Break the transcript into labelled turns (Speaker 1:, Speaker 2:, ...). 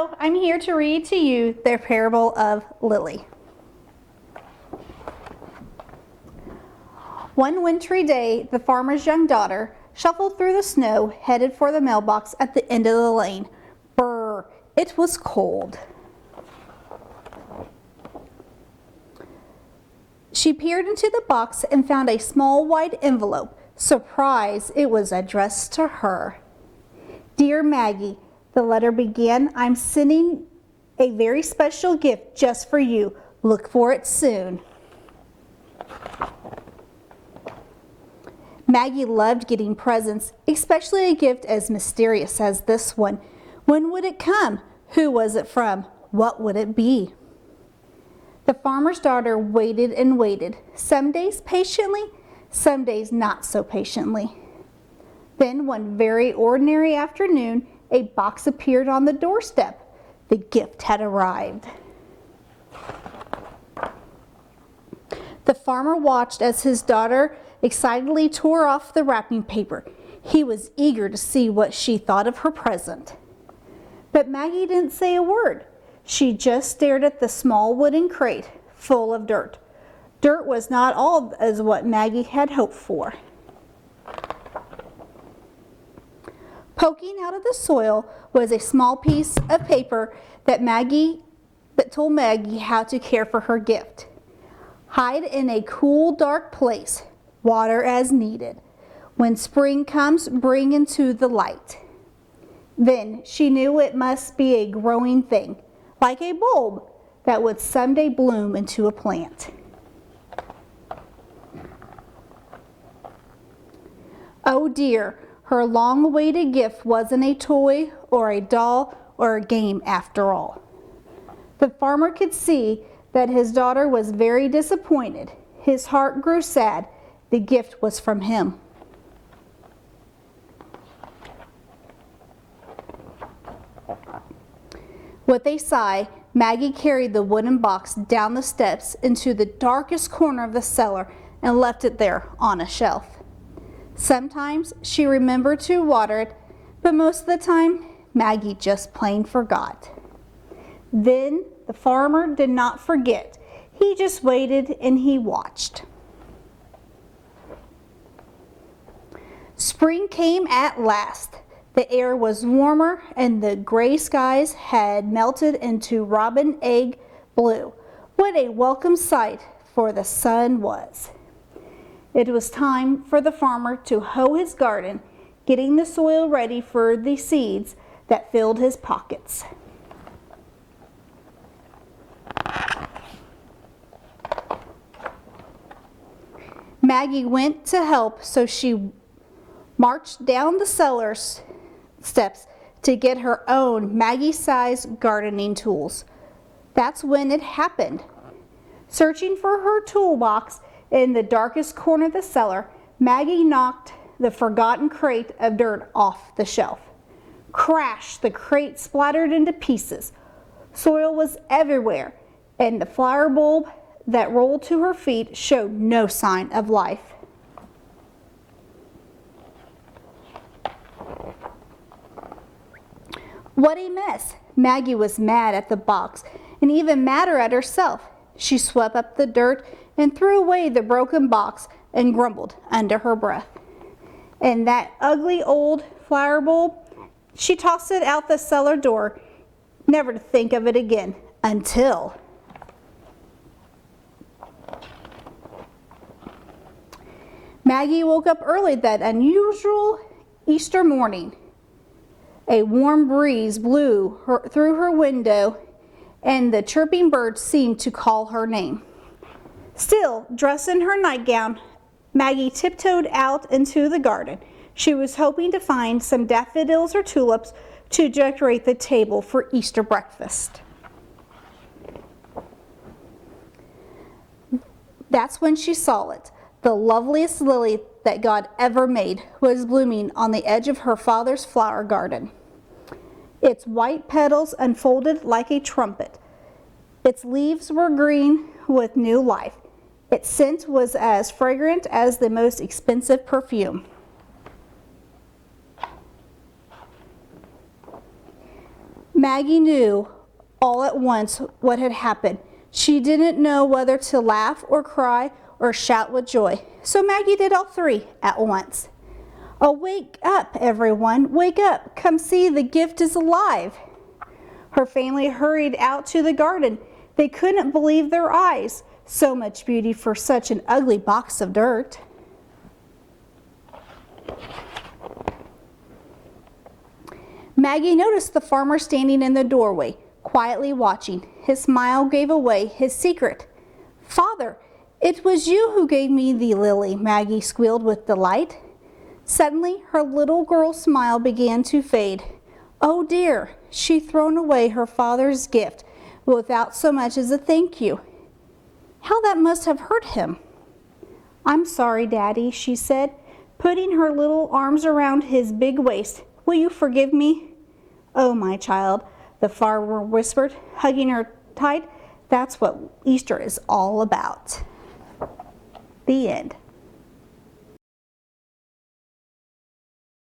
Speaker 1: Hello, I'm here to read to you the parable of Lily. One wintry day, the farmer's young daughter shuffled through the snow, headed for the mailbox at the end of the lane. Brr, it was cold. She peered into the box and found a small white envelope. Surprise, it was addressed to her. Dear Maggie, the letter began, I'm sending a very special gift just for you. Look for it soon. Maggie loved getting presents, especially a gift as mysterious as this one. When would it come? Who was it from? What would it be? The farmer's daughter waited and waited, some days patiently, some days not so patiently. Then one very ordinary afternoon, a box appeared on the doorstep. The gift had arrived. The farmer watched as his daughter excitedly tore off the wrapping paper. He was eager to see what she thought of her present. But Maggie didn't say a word. She just stared at the small wooden crate full of dirt. Dirt was not all as what Maggie had hoped for. Poking out of the soil was a small piece of paper that told Maggie how to care for her gift. Hide in a cool, dark place. Water as needed. When spring comes, bring into the light. Then she knew it must be a growing thing, like a bulb that would someday bloom into a plant. Oh dear, her long-awaited gift wasn't a toy or a doll or a game after all. The farmer could see that his daughter was very disappointed. His heart grew sad. The gift was from him. With a sigh, Maggie carried the wooden box down the steps into the darkest corner of the cellar and left it there on a shelf. Sometimes she remembered to water it, but most of the time, Maggie just plain forgot. Then the farmer did not forget. He just waited and he watched. Spring came at last. The air was warmer and the gray skies had melted into robin egg blue. What a welcome sight, for the sun was. It was time for the farmer to hoe his garden, getting the soil ready for the seeds that filled his pockets. Maggie went to help, so she marched down the cellar steps to get her own Maggie-sized gardening tools. That's when it happened. Searching for her toolbox in the darkest corner of the cellar, Maggie knocked the forgotten crate of dirt off the shelf. Crash! The crate splattered into pieces. Soil was everywhere, and the flower bulb that rolled to her feet showed no sign of life. What a mess! Maggie was mad at the box and even madder at herself. She swept up the dirt and threw away the broken box and grumbled under her breath. And that ugly old flower bulb, she tossed it out the cellar door, never to think of it again until Maggie woke up early that unusual Easter morning. A warm breeze blew through her window, and the chirping birds seemed to call her name. Still, dressed in her nightgown, Maggie tiptoed out into the garden. She was hoping to find some daffodils or tulips to decorate the table for Easter breakfast. That's when she saw it. The loveliest lily that God ever made was blooming on the edge of her father's flower garden. Its white petals unfolded like a trumpet. Its leaves were green with new life. Its scent was as fragrant as the most expensive perfume. Maggie knew all at once what had happened. She didn't know whether to laugh or cry or shout with joy. So Maggie did all three at once. Oh, wake up, everyone. Wake up. Come see, the gift is alive. Her family hurried out to the garden. They couldn't believe their eyes. So much beauty for such an ugly box of dirt. Maggie noticed the farmer standing in the doorway, quietly watching. His smile gave away his secret. "Father, it was you who gave me the lily," Maggie squealed with delight. Suddenly, her little girl smile began to fade. Oh dear, she'd thrown away her father's gift without so much as a thank you. How that must have hurt him. "I'm sorry, Daddy," she said, putting her little arms around his big waist. "Will you forgive me?" "Oh, my child," the farmer whispered, hugging her tight. "That's what Easter is all about." The end.